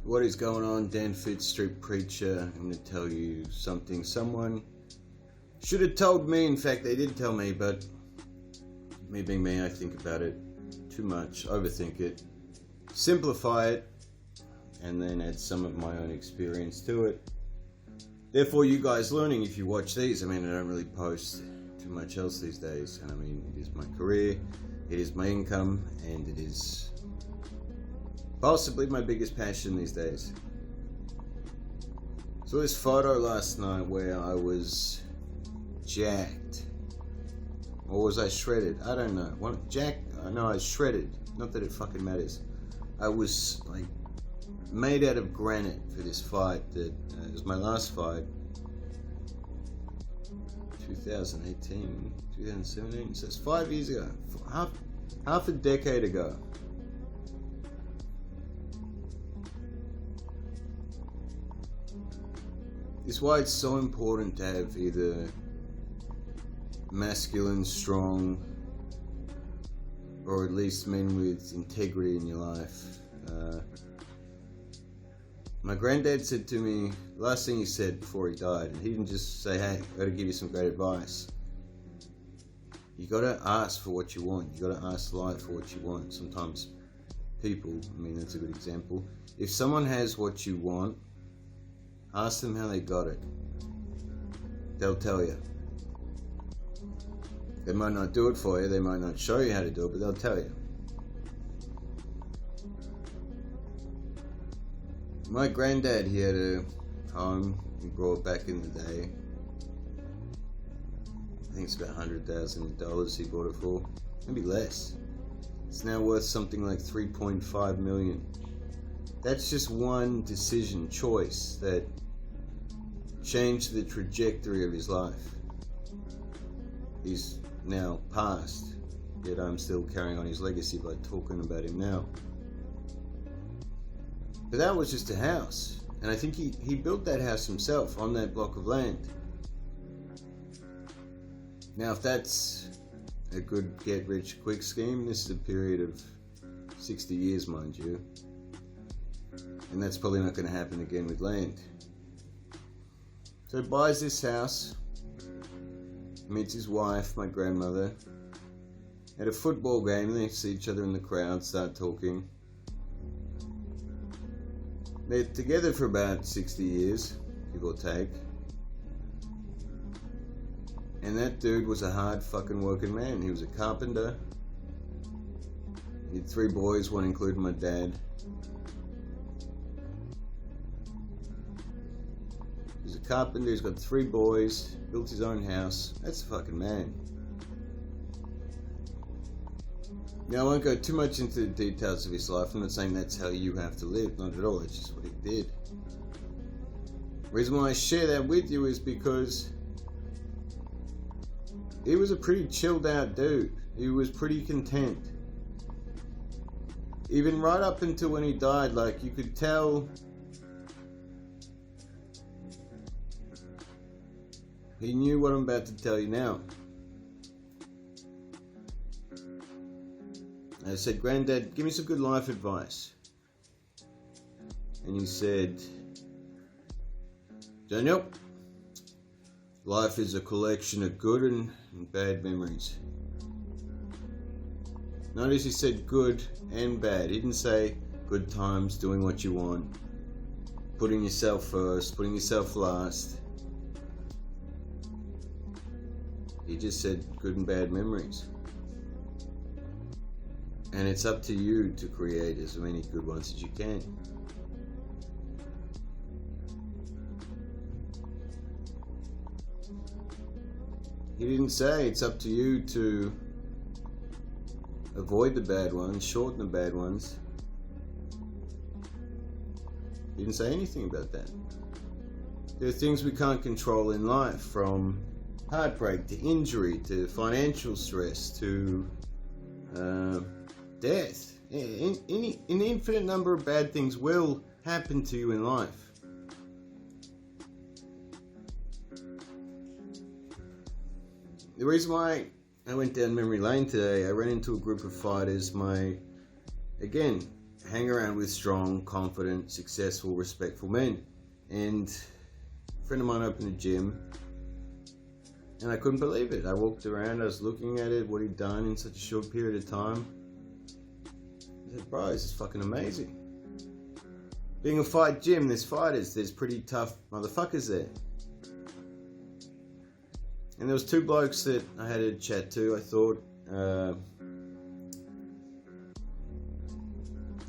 What is going on? Dan Fitz, Street Preacher. I'm going to tell you something someone should have told me. In fact, they did tell me, but me being me, I think about it too much, overthink it, simplify it, and then add some of my own experience to it. Therefore, you guys learning if you watch these. I mean, I don't really post too much else these days. And I mean, it is my career, it is my income, and it is possibly my biggest passion these days. So this photo last night where I was jacked. Or was I shredded? I don't know. No, I was shredded. Not that it fucking matters. I was like made out of granite for this fight that it was my last fight. 2018, 2017, so it's 5 years ago. Half a decade ago. This is why it's so important to have either masculine, strong, or at least men with integrity in your life. My granddad said to me, the last thing he said before he died, and he didn't just say, hey, I gotta give you some great advice. You gotta ask for what you want. You gotta ask life for what you want. Sometimes people, I mean, that's a good example. If someone has what you want, ask them how they got it. They'll tell you. They might not do it for you, they might not show you how to do it, but they'll tell you. My granddad, he had a home he brought back in the day. I think it's about $100,000 he bought it for. Maybe less. It's now worth something like $3.5 million. That's just one decision, choice, that changed the trajectory of his life. He's now passed, yet I'm still carrying on his legacy by talking about him now. But that was just a house, and I think he built that house himself on that block of land. Now, if that's a good get-rich-quick scheme, this is a period of 60 years, mind you. And that's probably not going to happen again with land. So he buys this house, meets his wife, my grandmother, at a football game. They see each other in the crowd, start talking. They're together for about 60 years, give or take. And that dude was a hard fucking working man. He was a carpenter. He had 3 boys, one including my dad. He's a carpenter, he's got 3 boys, built his own house. That's a fucking man. Now, I won't go too much into the details of his life. I'm not saying that's how you have to live, not at all, that's just what he did. The reason why I share that with you is because he was a pretty chilled out dude. He was pretty content. Even right up until when he died, like, you could tell he knew what I'm about to tell you now. I said, Granddad, give me some good life advice. And he said, Daniel, life is a collection of good and bad memories. Notice he said good and bad. He didn't say good times, doing what you want, putting yourself first, putting yourself last. He just said good and bad memories. And it's up to you to create as many good ones as you can. He didn't say it's up to you to avoid the bad ones, shorten the bad ones. He didn't say anything about that. There are things we can't control in life, from heartbreak to injury to financial stress to death. An infinite number of bad things will happen to you in life. The reason why I went down memory lane today, I ran into a group of fighters. Again, hang around with strong, confident, successful, respectful men. And a friend of mine opened a gym, and I couldn't believe it. I walked around, I was looking at it, what he'd done in such a short period of time. I said, bro, this is fucking amazing. Being a fight gym, there's fighters, there's pretty tough motherfuckers there. And there was two blokes that I had a chat to. I thought,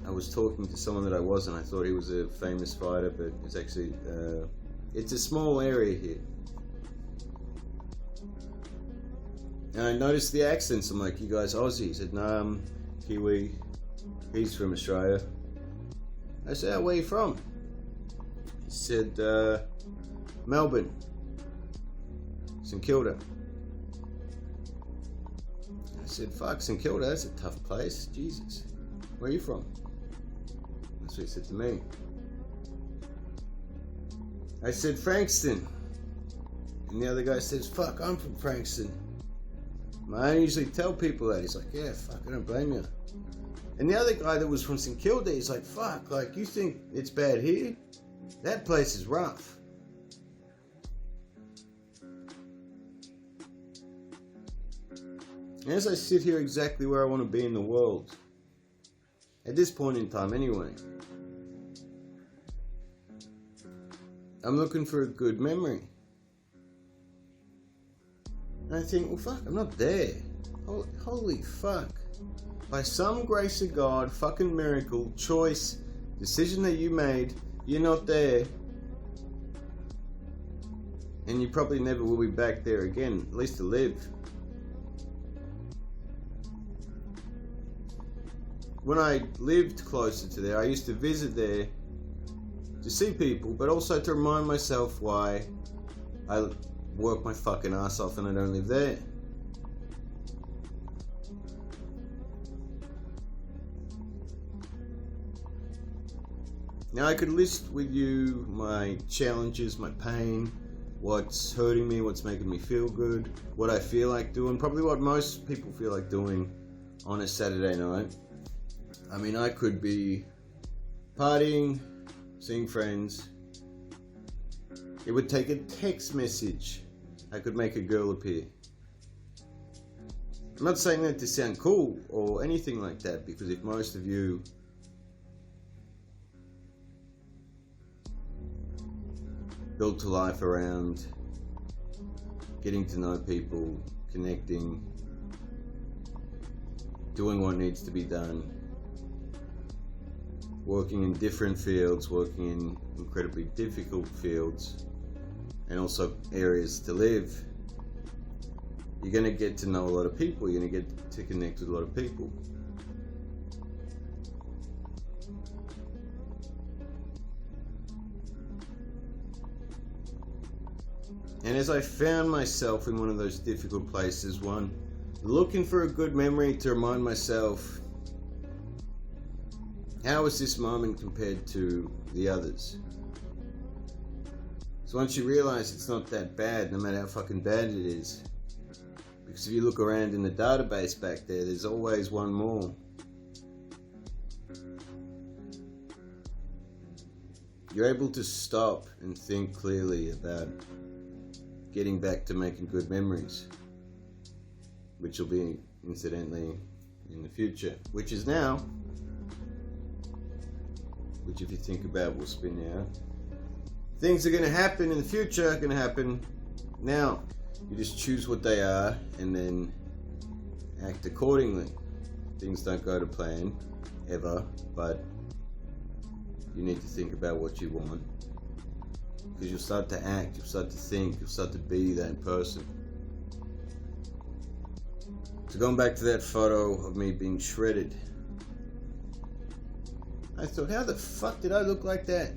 I was talking to someone that I wasn't. I thought he was a famous fighter, but it's actually, it's a small area here. And I noticed the accents. I'm like, you guys Aussie? He said, no, I'm Kiwi. He's from Australia. I said, oh, where are you from? He said, Melbourne. St Kilda. I said, fuck, St Kilda, that's a tough place. Jesus. Where are you from? That's what he said to me. I said, Frankston. And the other guy says, fuck, I'm from Frankston. I usually tell people that. He's like, yeah, fuck, I don't blame you. And the other guy that was from St Kilda, he's like, fuck, like, you think it's bad here? That place is rough. And as I sit here exactly where I want to be in the world, at this point in time anyway, I'm looking for a good memory. And I think, well, fuck, I'm not there. Holy fuck. By some grace of God, fucking miracle, choice, decision that you made, you're not there. And you probably never will be back there again, at least to live. When I lived closer to there, I used to visit there to see people, but also to remind myself why I work my fucking ass off and I don't live there. Now I could list with you my challenges, my pain, what's hurting me, what's making me feel good, what I feel like doing, probably what most people feel like doing on a Saturday night. I mean, I could be partying, seeing friends. It would take a text message. I could make a girl appear. I'm not saying that to sound cool or anything like that, because if most of you built a life around getting to know people, connecting, doing what needs to be done, working in different fields, working in incredibly difficult fields, and also areas to live, you're going to get to know a lot of people, you're going to get to connect with a lot of people. And as I found myself in one of those difficult places, one, looking for a good memory to remind myself, how was this moment compared to the others? So once you realize it's not that bad, no matter how fucking bad it is, because if you look around in the database back there, there's always one more. You're able to stop and think clearly about getting back to making good memories, which will be, incidentally, in the future, which is now, which if you think about will spin out. Things are going to happen in the future are going to happen now. You just choose what they are and then act accordingly. Things don't go to plan, ever, but you need to think about what you want. Because you'll start to act, you'll start to think, you'll start to be that person. So going back to that photo of me being shredded, I thought, how the fuck did I look like that?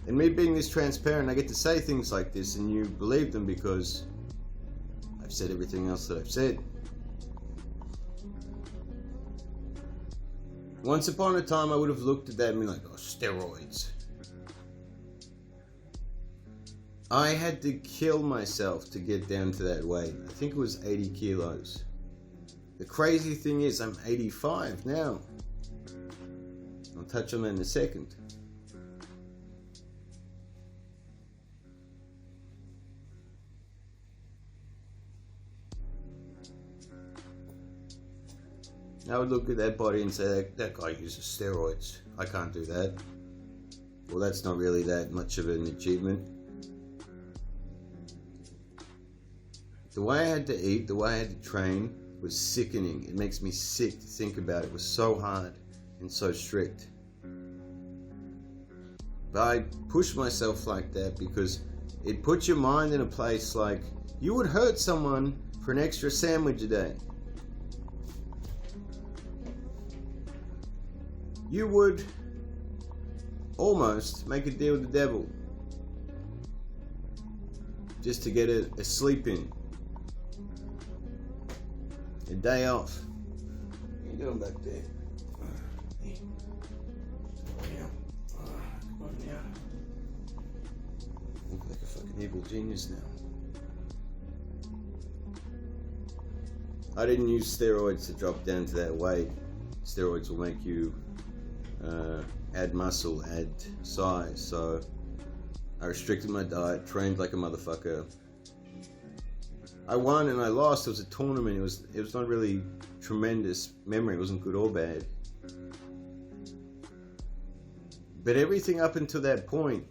And me being this transparent, I get to say things like this and you believe them because I've said everything else that I've said. Once upon a time, I would have looked at that and been like, oh, steroids. I had to kill myself to get down to that weight. I think it was 80 kilos. The crazy thing is, I'm 85 now. I'll touch on that in a second. I would look at that body and say, that guy uses steroids. I can't do that. Well, that's not really that much of an achievement. The way I had to eat, the way I had to train was sickening. It makes me sick to think about it. It was so hard and so strict. But I pushed myself like that because it puts your mind in a place like you would hurt someone for an extra sandwich a day. You would almost make a deal with the devil just to get a sleep in. A day off. What are you doing back there? Come on now. Look like a fucking evil genius now. I didn't use steroids to drop down to that weight. Steroids will make you add muscle, add size. So I restricted my diet, trained like a motherfucker. I won and I lost. It was a tournament. It was not really tremendous memory. It wasn't good or bad. But everything up until that point,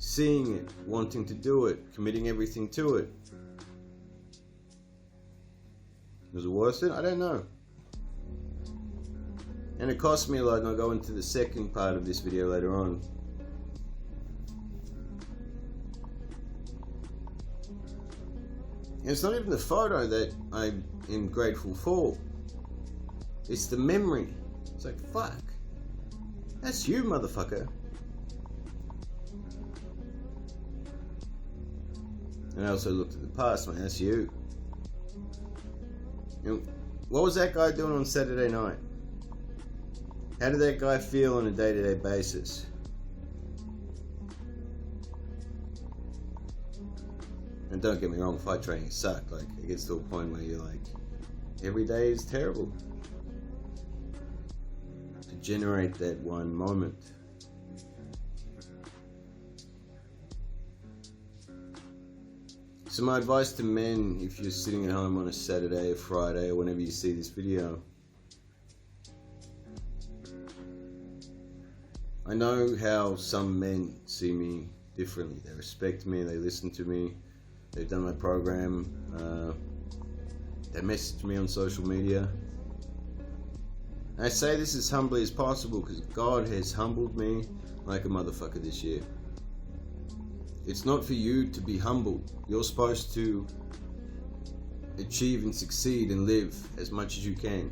seeing it, wanting to do it, committing everything to it. Was it worth it? I don't know. And it cost me a lot, and I'll go into the second part of this video later on. And it's not even the photo that I am grateful for. It's the memory. It's like, fuck. That's you, motherfucker. And I also looked at the past, man, that's you. You know, what was that guy doing on Saturday night? How did that guy feel on a day-to-day basis? And don't get me wrong, fight training sucked. Like, it gets to a point where you're like, every day is terrible. To generate that one moment. So my advice to men, if you're sitting at home on a Saturday or Friday or whenever you see this video, I know how some men see me differently. They respect me, they listen to me, they've done my program, they message me on social media. And I say this as humbly as possible because God has humbled me like a motherfucker this year. It's not for you to be humbled. You're supposed to achieve and succeed and live as much as you can.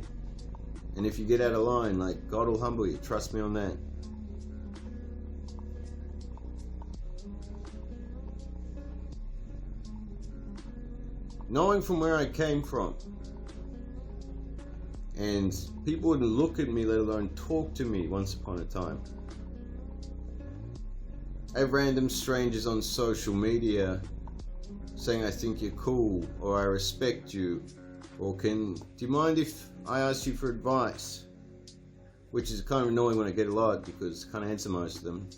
And if you get out of line, like, God will humble you. Trust me on that. Knowing from where I came from, and people wouldn't look at me, let alone talk to me once upon a time. I have random strangers on social media saying I think you're cool, or I respect you, or do you mind if I ask you for advice? Which is kind of annoying when I get a lot because I can't answer most of them.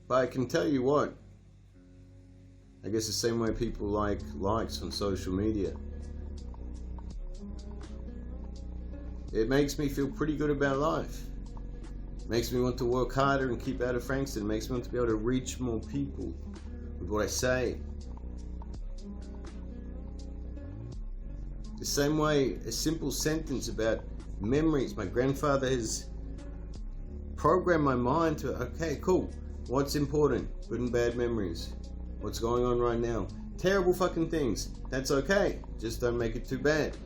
But I can tell you what, I guess the same way people like likes on social media. It makes me feel pretty good about life. It makes me want to work harder and keep out of Frankston. It makes me want to be able to reach more people with what I say. The same way, a simple sentence about memories. My grandfather has programmed my mind to, okay, cool. What's important? Good and bad memories. What's going on right now? Terrible fucking things. That's okay. Just don't make it too bad.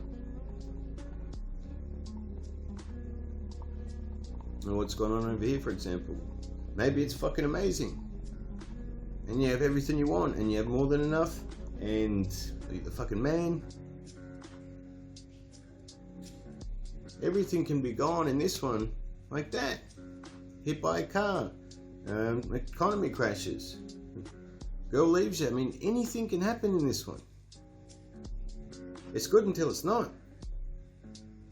And what's going on over here, for example? Maybe it's fucking amazing. And you have everything you want. And you have more than enough. And you're the fucking man. Everything can be gone in this one. Like that. Hit by a car. Economy crashes. Girl leaves you. I mean, anything can happen in this one. It's good until it's not.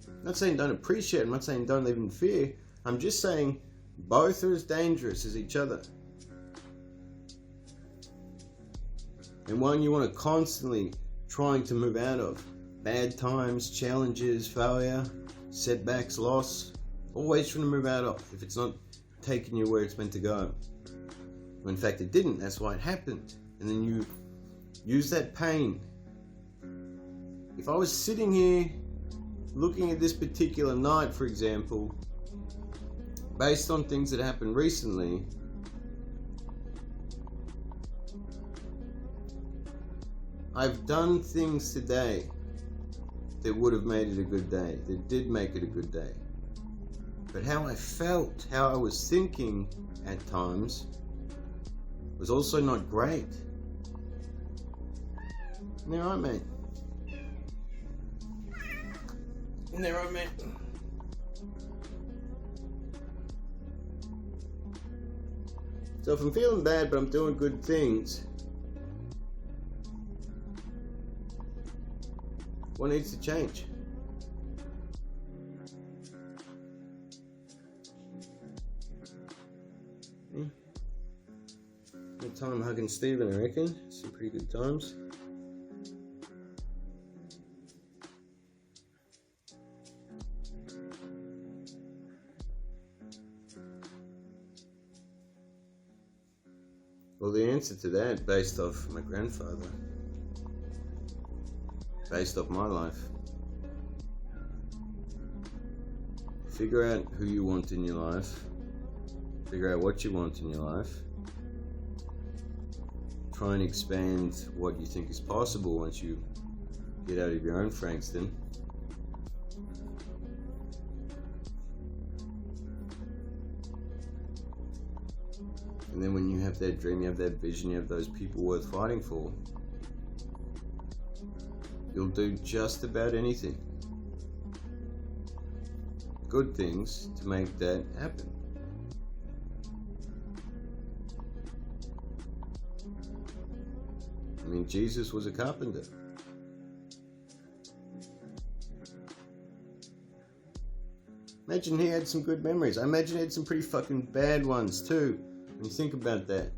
I'm not saying don't appreciate it. I'm not saying don't live in fear. I'm just saying both are as dangerous as each other. And one you want to constantly trying to move out of. Bad times, challenges, failure, setbacks, loss. Always trying to move out of if it's not taking you where it's meant to go. Well, in fact, it didn't. That's why it happened. And then you use that pain. If I was sitting here looking at this particular night, for example, based on things that happened recently, I've done things today that would have made it a good day, that did make it a good day. But how I felt, how I was thinking at times was also not great. Isn't that right, mate? Isn't that right, mate? So if I'm feeling bad but I'm doing good things, what needs to change? Good time hugging Stephen, I reckon. Some pretty good times. Well, the answer to that, based off my grandfather, based off my life, figure out who you want in your life, figure out what you want in your life, try and expand what you think is possible once you get out of your own Frankston. And then when you have that dream, you have that vision, you have those people worth fighting for, you'll do just about anything. Good things to make that happen. I mean, Jesus was a carpenter. Imagine he had some good memories. I imagine he had some pretty fucking bad ones too, when you think about that.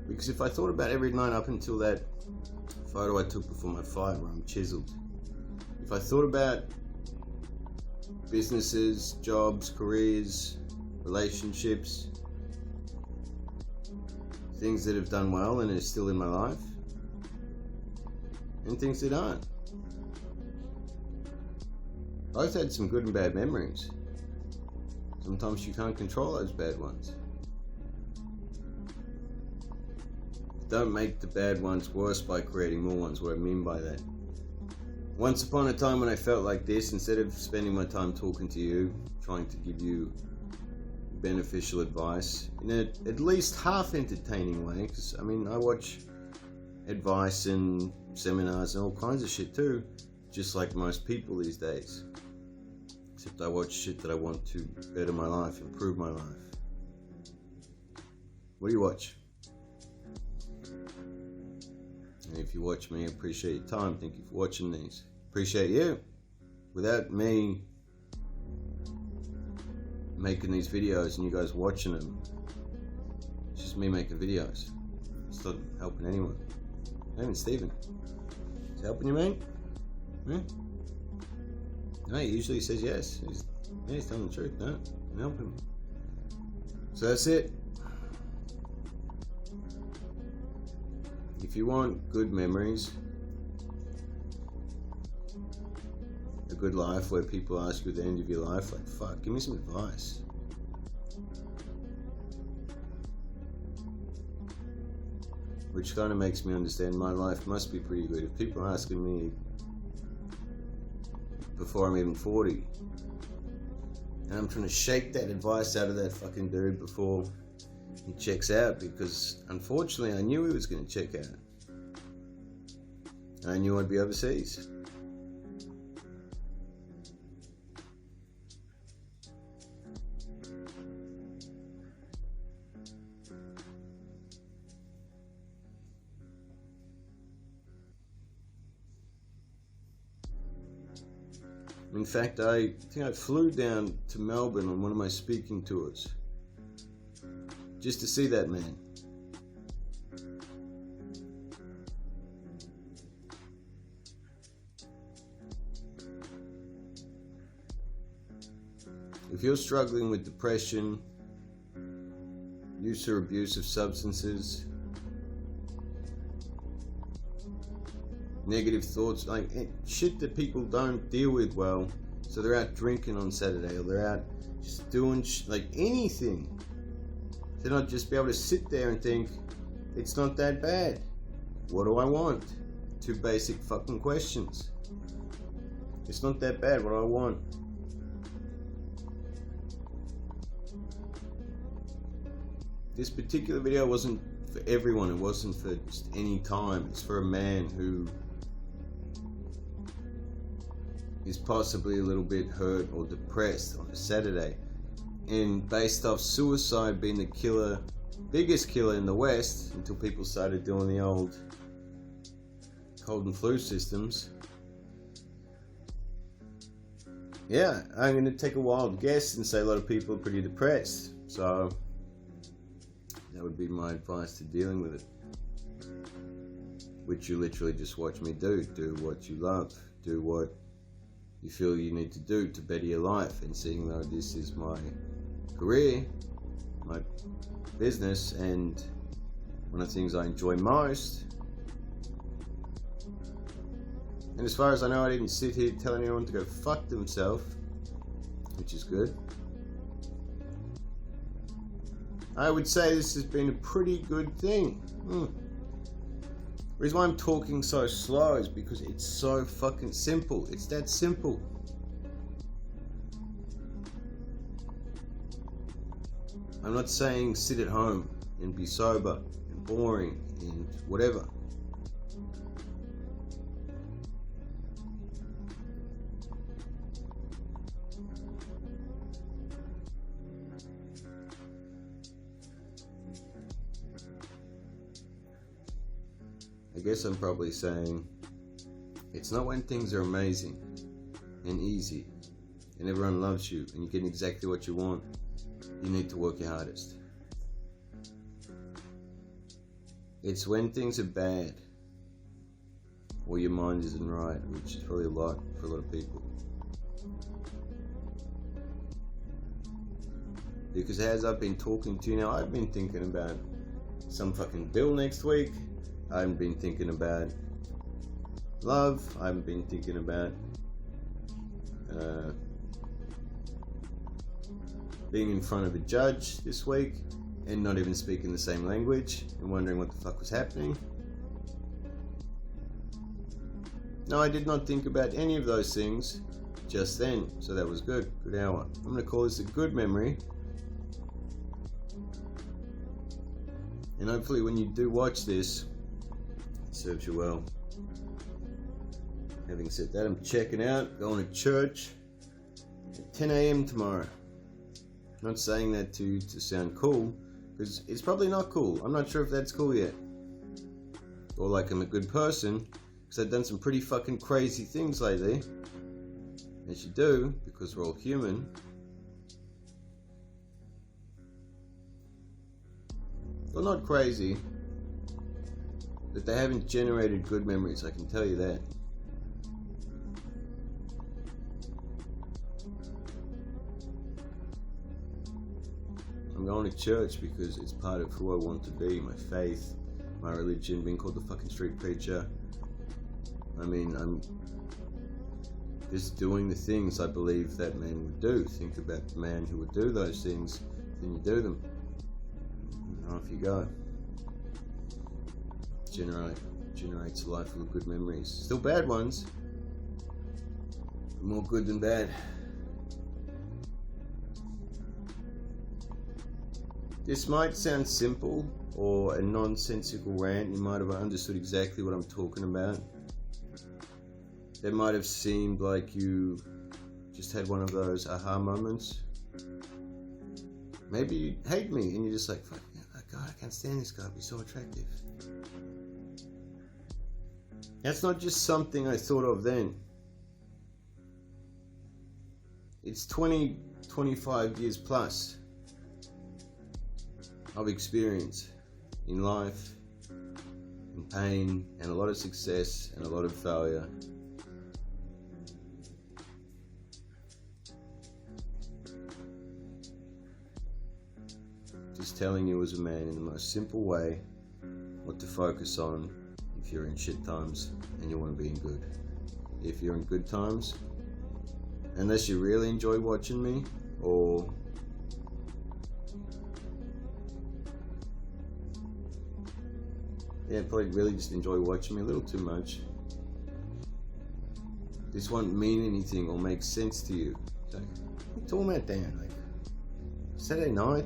Because if I thought about every night up until that photo I took before my fight where I'm chiseled, if I thought about businesses, jobs, careers, relationships, things that have done well and are still in my life, and things that aren't. Both had some good and bad memories. Sometimes you can't control those bad ones. Don't make the bad ones worse by creating more ones. What I mean by that. Once upon a time when I felt like this, instead of spending my time talking to you, trying to give you beneficial advice in a at least half entertaining way, because I mean I watch advice and seminars and all kinds of shit too, just like most people these days, except I watch shit that I want to better my life, improve my life. What do you watch? And if you watch me, I appreciate your time. Thank you for watching these. Appreciate you. Without me making these videos and you guys watching them, it's just me making videos. It's not helping anyone. Not even Stephen. It's helping you, mate? Yeah? No, he usually says yes. He's telling the truth. No, I'm helping him. So that's it. If you want good memories, a good life where people ask you at the end of your life, like, fuck, give me some advice. Which kind of makes me understand my life must be pretty good. If people are asking me before I'm even 40, and I'm trying to shake that advice out of that fucking dude before he checks out, because unfortunately I knew he was going to check out. I knew I'd be overseas. In fact, I think I flew down to Melbourne on one of my speaking tours just to see that man. If you're struggling with depression, use or abuse of substances, negative thoughts, like shit that people don't deal with well, so they're out drinking on Saturday, or they're out just doing like anything, to not just be able to sit there and think, it's not that bad. What do I want? Two basic fucking questions. It's not that bad. What do I want? This particular video wasn't for everyone. It wasn't for just any time. It's for a man who is possibly a little bit hurt or depressed on a Saturday, and based off suicide being the biggest killer in the West, until people started doing the old cold and flu systems. Yeah, I'm going to take a wild guess and say a lot of people are pretty depressed. So that would be my advice to dealing with it, which you literally just watch me do. Do what you love. Do what you feel you need to do to better your life. And seeing though this is my career, my business, and one of the things I enjoy most, and as far as I know, I didn't sit here telling anyone to go fuck themselves, which is good. I would say this has been a pretty good thing. The reason why I'm talking so slow is because it's so fucking simple. It's that simple. I'm not saying sit at home and be sober and boring and whatever. I guess I'm probably saying it's not when things are amazing and easy and everyone loves you and you're getting exactly what you want, you need to work your hardest. It's when things are bad or your mind isn't right, which is probably a lot for a lot of people. Because as I've been talking to you now, I've been thinking about some fucking bill next week. I haven't been thinking about love. I haven't been thinking about being in front of a judge this week and not even speaking the same language and wondering what the fuck was happening. No, I did not think about any of those things just then, so that was good. Good hour. I'm going to call this a good memory. And hopefully when you do watch this, it serves you well. Having said that, I'm checking out, going to church at 10 a.m. tomorrow. I'm not saying that to sound cool, because it's probably not cool. I'm not sure if that's cool yet. Or like I'm a good person, because I've done some pretty fucking crazy things lately. As you do, because we're all human. Well, not crazy, but they haven't generated good memories, I can tell you that. I'm going to church because it's part of who I want to be, my faith, my religion, being called the fucking street preacher. I mean, I'm just doing the things I believe that man would do. Think about the man who would do those things, then you do them. And off you go. Generates a life full of good memories. Still bad ones, but more good than bad. This might sound simple or a nonsensical rant. You might have understood exactly what I'm talking about. that might have seemed like you just had one of those aha moments. Maybe you hate me and you're just like, fuck, God, I can't stand this guy, he's so attractive. That's not just something I thought of then. It's 20, 25 years plus of experience in life, in pain, and a lot of success and a lot of failure. Just telling you as a man in the most simple way what to focus on if you're in shit times and you want to be in good. If you're in good times, unless you really enjoy watching me, or probably really just enjoy watching me a little too much, this won't mean anything or make sense to you. So, what are you talking about, Dan? Like, Saturday night?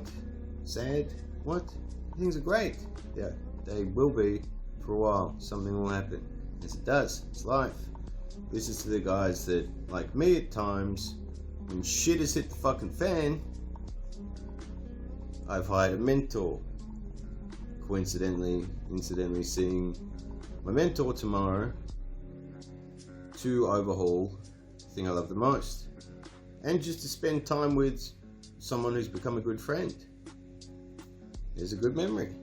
Sad? What? Things are great. Yeah, they will be for a while. Something will happen. Yes, it does. It's life. This is to the guys that, like me at times, when shit has hit the fucking fan, I've hired a mentor. Incidentally seeing my mentor tomorrow to overhaul the thing I love the most. And just to spend time with someone who's become a good friend. There's a good memory.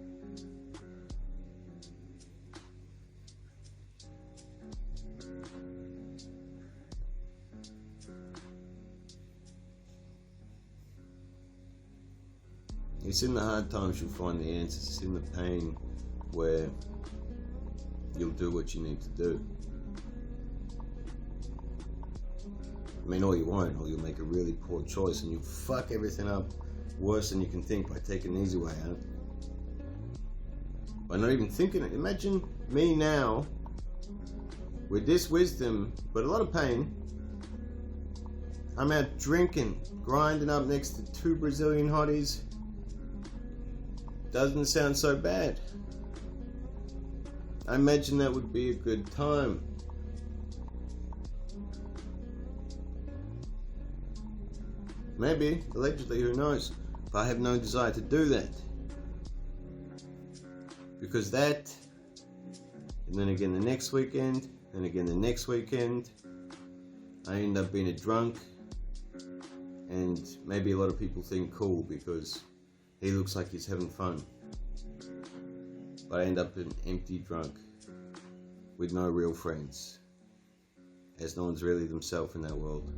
It's in the hard times you'll find the answers. It's in the pain where you'll do what you need to do. I mean, or you won't, or you'll make a really poor choice and you'll fuck everything up worse than you can think by taking an easy way out. By not even thinking it. Imagine me now with this wisdom, but a lot of pain. I'm out drinking, grinding up next to 2 Brazilian hotties. Doesn't sound so bad. I imagine that would be a good time. Maybe, allegedly, who knows? But I have no desire to do that. Because that, and then again the next weekend, and again the next weekend, I end up being a drunk. And maybe a lot of people think cool because he looks like he's having fun. But I end up an empty drunk with no real friends, as no one's really themselves in that world.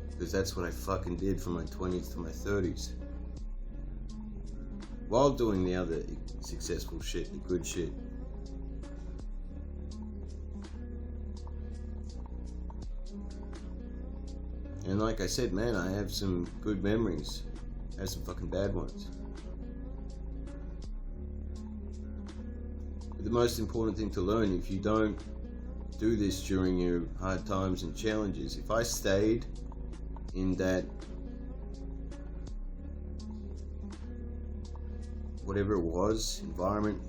Because that's what I fucking did from my 20s to my 30s. While doing the other successful shit, the good shit. And like I said, man, I have some good memories. I have some fucking bad ones. But the most important thing to learn, if you don't do this during your hard times and challenges, if I stayed in that, whatever it was, environment,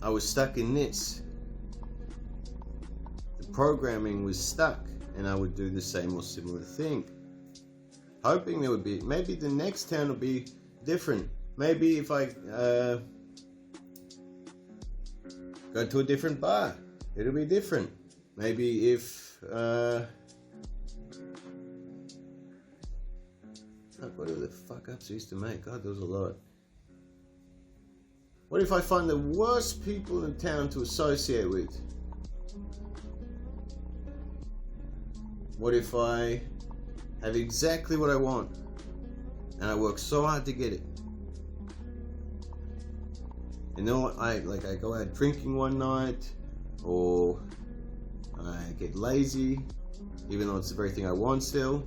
I was stuck in this. The programming was stuck, and I would do the same or similar thing. Hoping there would be, maybe the next town will be different. Maybe if I go to a different bar, it'll be different. Maybe if what are the fuck ups I used to make? God, there was a lot. What if I find the worst people in town to associate with? What if I have exactly what I want and I work so hard to get it? And then I go out drinking one night, or I get lazy, even though it's the very thing I want still.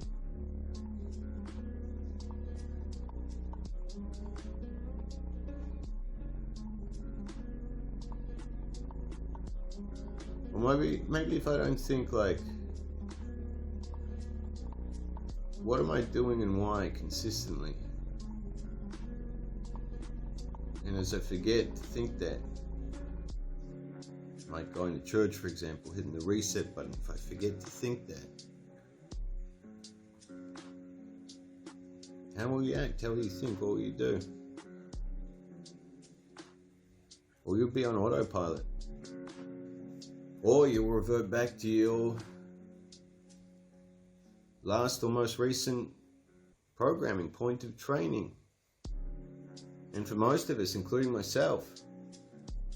Or maybe if I don't think like, what am I doing and why consistently? And as I forget to think that, Like going to church, for example, hitting the reset button. If I forget to think that, how will you act? How will you think? What will you do? Or you'll be on autopilot. Or you'll revert back to your last or most recent programming point of training. And for most of us, including myself,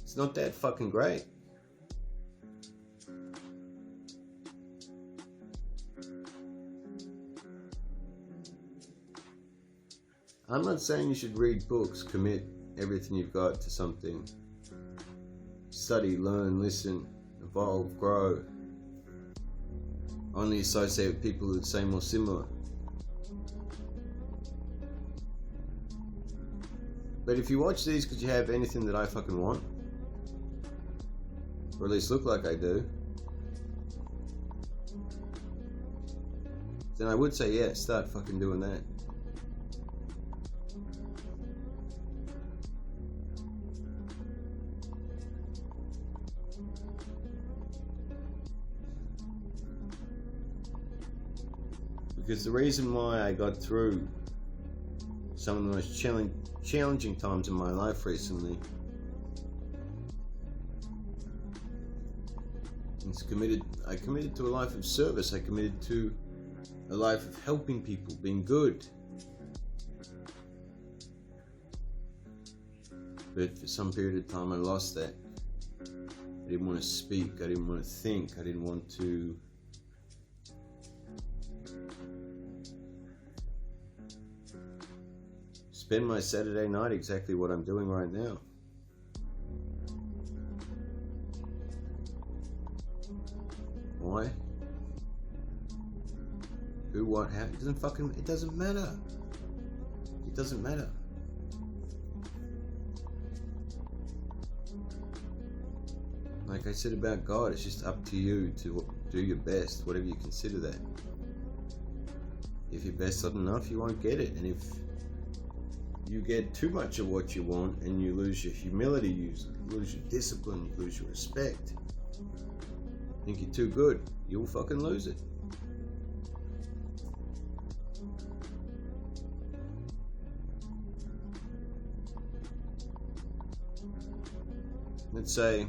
it's not that fucking great. I'm not saying you should read books, commit everything you've got to something. Study, learn, listen, evolve, grow. Only associate with people who are the same or similar. But if you watch these because you have anything that I fucking want, or at least look like I do, then I would say, yeah, start fucking doing that. Because the reason why I got through some of the most challenging times in my life recently is I committed to a life of service. I committed to a life of helping people, being good. But for some period of time I lost that. I didn't want to speak, I didn't want to think, I didn't want to spend my Saturday night exactly what I'm doing right now. Why? Who, what, how? It doesn't matter. It doesn't matter. Like I said about God, it's just up to you to do your best, whatever you consider that. If your best's not enough, you won't get it. And if you get too much of what you want and you lose your humility, you lose your discipline, you lose your respect, think you're too good, you'll fucking lose it. Let's say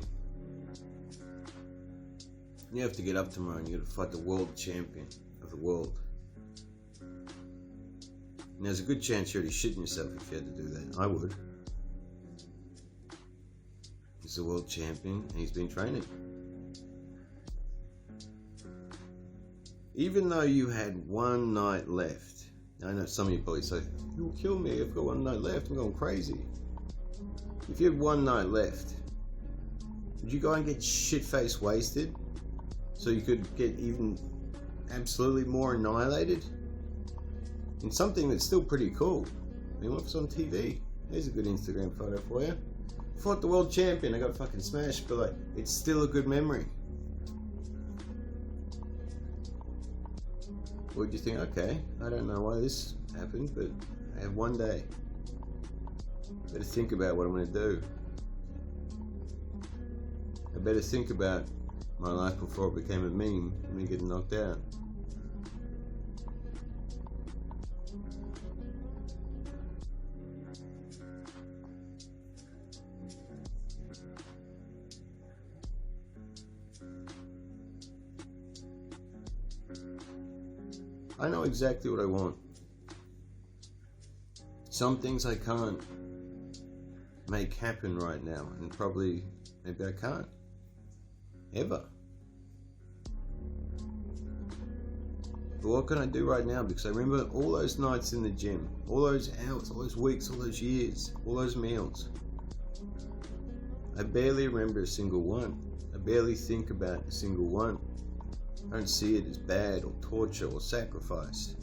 you have to get up tomorrow and you gotta fight the world champion of the world. And there's a good chance you're already shitting yourself if you had to do that. I would. He's the world champion and he's been training. Even though you had one night left, I know some of you probably say, you'll kill me, I've got one night left, I'm going crazy. If you had one night left, would you go and get shit-faced wasted so you could get even absolutely more annihilated? In something that's still pretty cool. I mean, what's on TV? There's a good Instagram photo for you. Fought the world champion, I got fucking smashed, but like, it's still a good memory. Would you think, okay, I don't know why this happened, but I have one day. Better think about what I'm going to do. I better think about my life before it became a meme and me getting knocked out. I know exactly what I want. Some things I can't make happen right now, and probably maybe I can't ever. But what can I do right now? Because I remember all those nights in the gym, all those hours, all those weeks, all those years, all those meals. I barely remember a single one. I barely think about a single one. I don't see it as bad or torture or sacrifice.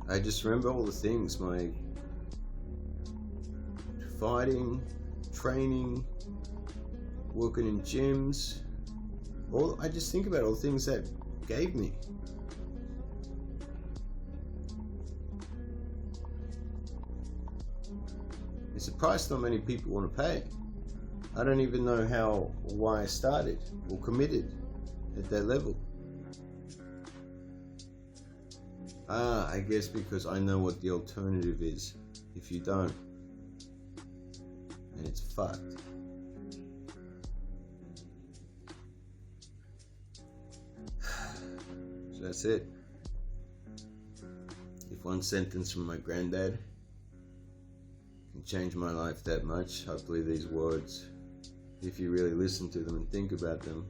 I just remember all the things, my fighting, training, working in gyms. I just think about all the things that gave me. It's a price not many people want to pay. I don't even know why I started or committed at that level. I guess because I know what the alternative is if you don't. And it's fucked. So that's it. If one sentence from my granddad can change my life that much, hopefully these words, if you really listen to them and think about them,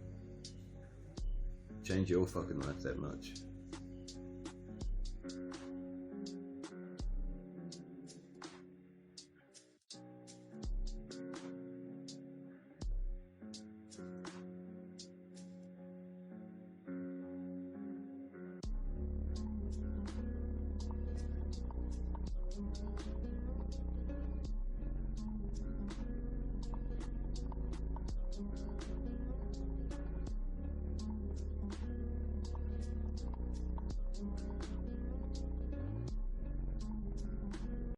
change your fucking life that much.